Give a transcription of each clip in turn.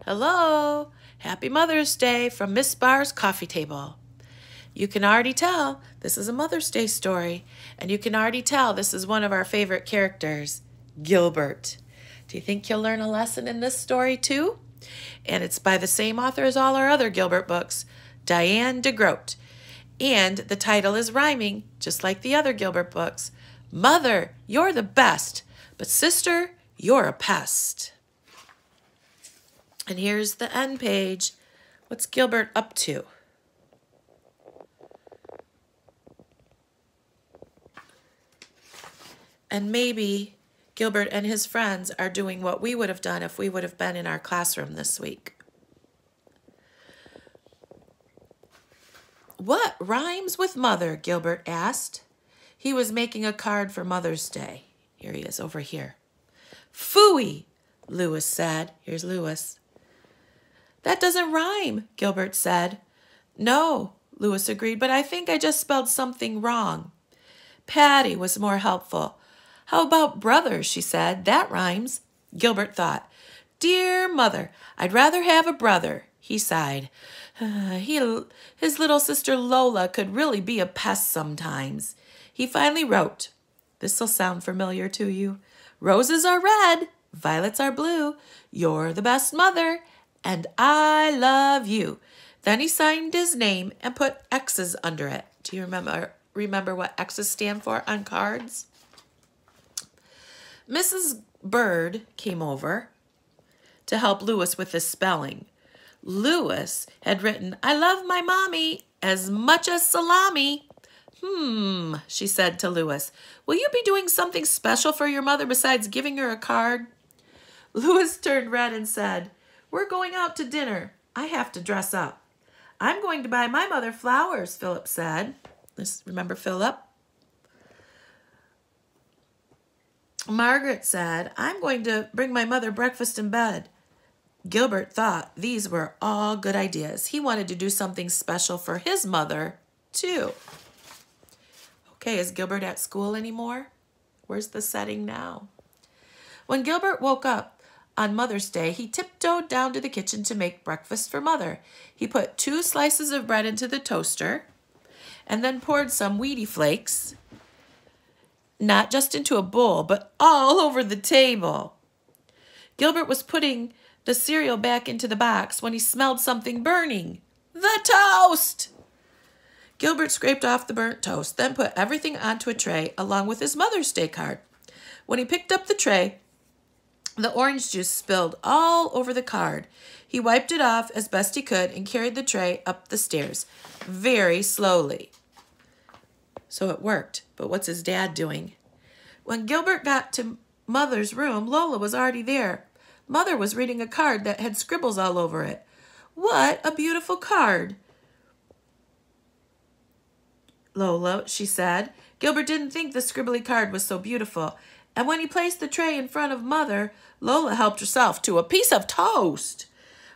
Hello, happy Mother's Day from Miss Barr's coffee table. You can already tell this is a Mother's Day story, and you can already tell this is one of our favorite characters, Gilbert. Do you think you'll learn a lesson in this story too? And it's by the same author as all our other Gilbert books, Diane deGroat. And the title is rhyming, just like the other Gilbert books. Mother, you're the best, but sister, you're a pest. And here's the end page. What's Gilbert up to? And maybe Gilbert and his friends are doing what we would have done if we would have been in our classroom this week. What rhymes with mother? Gilbert asked. He was making a card for Mother's Day. Here he is over here. Phooey, Lewis said. Here's Lewis. That doesn't rhyme, Gilbert said. No, Lewis agreed, but I think I just spelled something wrong. Patty was more helpful. How about brother, she said. That rhymes. Gilbert thought. Dear mother, I'd rather have a brother, he sighed. His little sister Lola could really be a pest sometimes. He finally wrote. This'll sound familiar to you. Roses are red, violets are blue. You're the best mother, and I love you. Then he signed his name and put X's under it. Do you remember what X's stand for on cards? Mrs. Bird came over to help Lewis with the spelling. Lewis had written, I love my mommy as much as salami. She said to Lewis, will you be doing something special for your mother besides giving her a card? Lewis turned red and said, we're going out to dinner. I have to dress up. I'm going to buy my mother flowers, Philip said. Remember Philip? Margaret said, I'm going to bring my mother breakfast in bed. Gilbert thought these were all good ideas. He wanted to do something special for his mother, too. Okay, is Gilbert at school anymore? Where's the setting now? When Gilbert woke up on Mother's Day, he tiptoed down to the kitchen to make breakfast for Mother. He put 2 slices of bread into the toaster and then poured some Wheatie flakes, not just into a bowl, but all over the table. Gilbert was putting the cereal back into the box when he smelled something burning. The toast! Gilbert scraped off the burnt toast, then put everything onto a tray along with his Mother's Day card. When he picked up the tray, the orange juice spilled all over the card. He wiped it off as best he could and carried the tray up the stairs very slowly. So it worked, but what's his dad doing? When Gilbert got to Mother's room, Lola was already there. Mother was reading a card that had scribbles all over it. What a beautiful card, Lola, she said. Gilbert didn't think the scribbly card was so beautiful. And when he placed the tray in front of Mother, Lola helped herself to a piece of toast.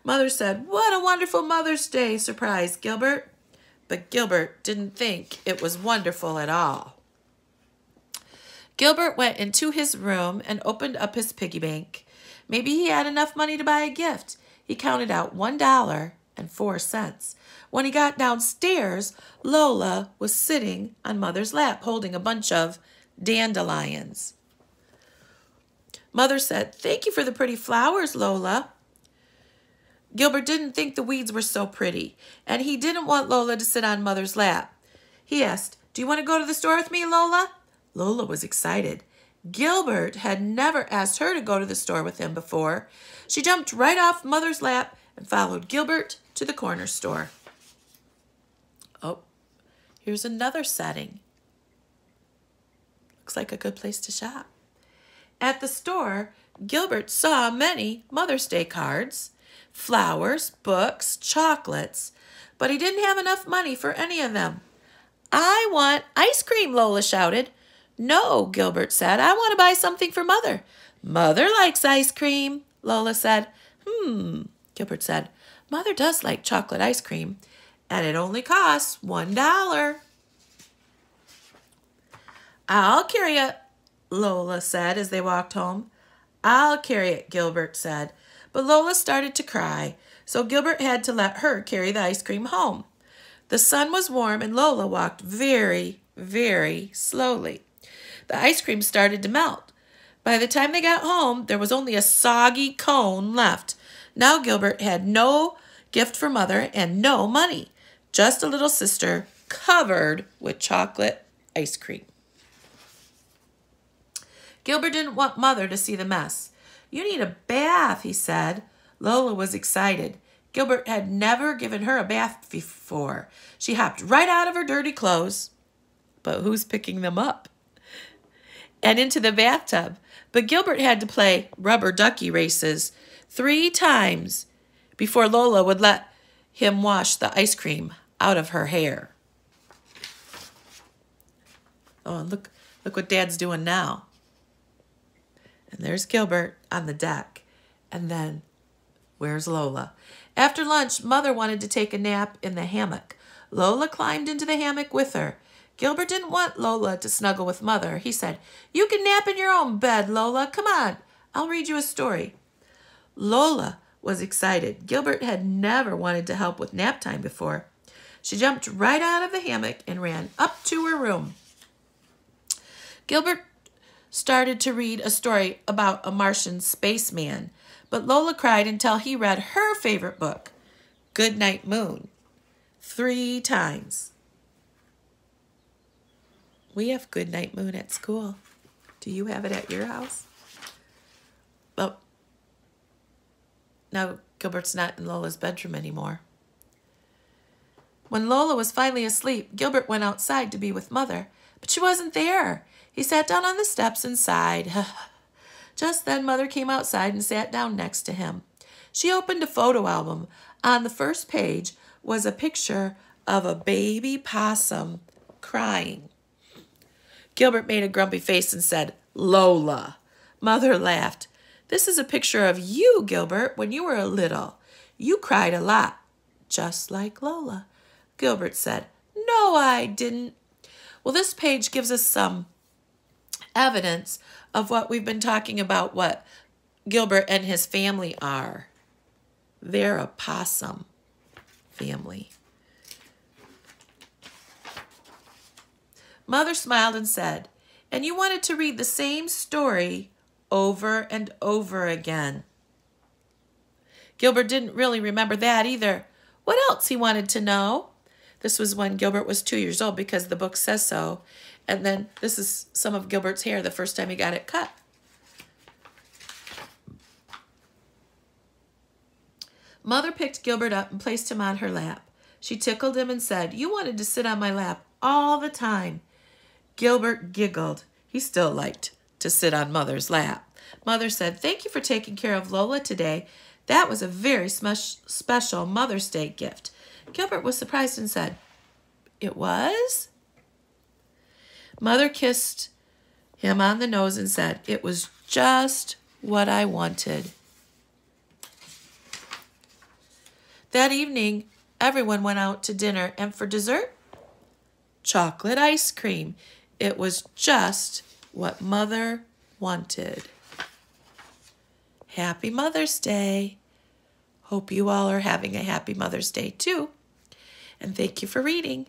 Mother said, what a wonderful Mother's Day, surprised Gilbert. But Gilbert didn't think it was wonderful at all. Gilbert went into his room and opened up his piggy bank. Maybe he had enough money to buy a gift. He counted out $1.04. When he got downstairs, Lola was sitting on Mother's lap holding a bunch of dandelions. Mother said, thank you for the pretty flowers, Lola. Gilbert didn't think the weeds were so pretty, and he didn't want Lola to sit on Mother's lap. He asked, do you want to go to the store with me, Lola? Lola was excited. Gilbert had never asked her to go to the store with him before. She jumped right off Mother's lap and followed Gilbert to the corner store. Oh, here's another setting. Looks like a good place to shop. At the store, Gilbert saw many Mother's Day cards, flowers, books, chocolates, but he didn't have enough money for any of them. I want ice cream, Lola shouted. No, Gilbert said, I want to buy something for Mother. Mother likes ice cream, Lola said. Gilbert said, Mother does like chocolate ice cream, and it only costs $1. I'll carry it, Lola said as they walked home. I'll carry it, Gilbert said. but Lola started to cry, so Gilbert had to let her carry the ice cream home. The sun was warm and Lola walked very, very slowly. The ice cream started to melt. By the time they got home, there was only a soggy cone left. Now Gilbert had no gift for Mother and no money, just a little sister covered with chocolate ice cream. Gilbert didn't want Mother to see the mess. "You need a bath," he said. Lola was excited. Gilbert had never given her a bath before. She hopped right out of her dirty clothes. But who's picking them up? And into the bathtub. But Gilbert had to play rubber ducky races 3 times before Lola would let him wash the ice cream out of her hair. Oh, and look what Dad's doing now. And there's Gilbert on the deck. And then, where's Lola? After lunch, Mother wanted to take a nap in the hammock. Lola climbed into the hammock with her. Gilbert didn't want Lola to snuggle with Mother. He said, "You can nap in your own bed, Lola. Come on, I'll read you a story." Lola was excited. Gilbert had never wanted to help with nap time before. She jumped right out of the hammock and ran up to her room. Gilbert started to read a story about a Martian spaceman, but Lola cried until he read her favorite book, Goodnight Moon, 3 times. We have Goodnight Moon at school. Do you have it at your house? Well, now Gilbert's not in Lola's bedroom anymore. When Lola was finally asleep, Gilbert went outside to be with Mother, but she wasn't there. He sat down on the steps and sighed. Just then, Mother came outside and sat down next to him. She opened a photo album. On the first page was a picture of a baby possum crying. Gilbert made a grumpy face and said, "Lola." Mother laughed. "This is a picture of you, Gilbert, when you were little. You cried a lot, just like Lola." Gilbert said, "No, I didn't." Well, this page gives us some evidence of what we've been talking about, what Gilbert and his family are. They're a possum family. Mother smiled and said, "And you wanted to read the same story over and over again." Gilbert didn't really remember that either. What else he wanted to know? This was when Gilbert was 2 years old because the book says so. And then this is some of Gilbert's hair the first time he got it cut. Mother picked Gilbert up and placed him on her lap. She tickled him and said, "You wanted to sit on my lap all the time." Gilbert giggled. He still liked to sit on Mother's lap. Mother said, "Thank you for taking care of Lola today. That was a very special Mother's Day gift." Gilbert was surprised and said, "It was?" Mother kissed him on the nose and said, "It was just what I wanted." That evening, everyone went out to dinner, and for dessert, chocolate ice cream. It was just what Mother wanted. Happy Mother's Day. Hope you all are having a happy Mother's Day too. And thank you for reading.